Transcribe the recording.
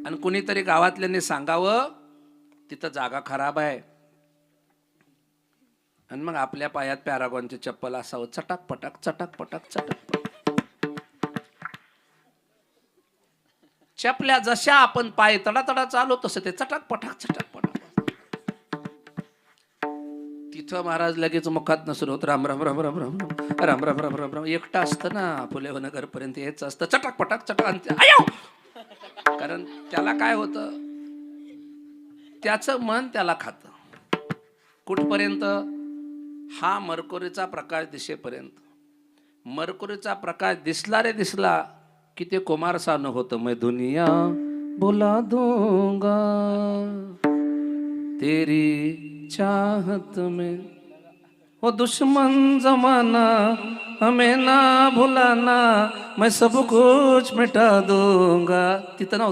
आणि कुणीतरी गावातल्यांनी सांगावं तिथं जागा खराब आहे, आणि मग आपल्या पायात पॅरागॉनचे चप्पल असावं, चटाक पटाक चटाक पटाक चटाक पटाक. चपल्या जशा आपण पाय तडा तडा चालू तसं ते चटाक पटाक चटाक पटाक. तिथं महाराज लगेच मुखात नसून होत राम राम राम राम राम राम राम राम राम राम. एकटा असतं ना फुले नगर पर्यंत हेच असतं, चटाक पटाक चटाक. कारण त्याला काय होतं, त्याचं मन त्याला खातं. कुठपर्यंत? हा मरकुरीचा प्रकाश दिसेपर्यंत. मरकुरीचा प्रकाश दिसला रे दिसला कि ते कुमार सानू होतं. मैं दुनिया बुला दूंगा तेरी चाहत में, वो दुश्मन जमाना हमें ना भुलाना, मैं सब कुछ मिटा दूंगा. तिथं नव्हता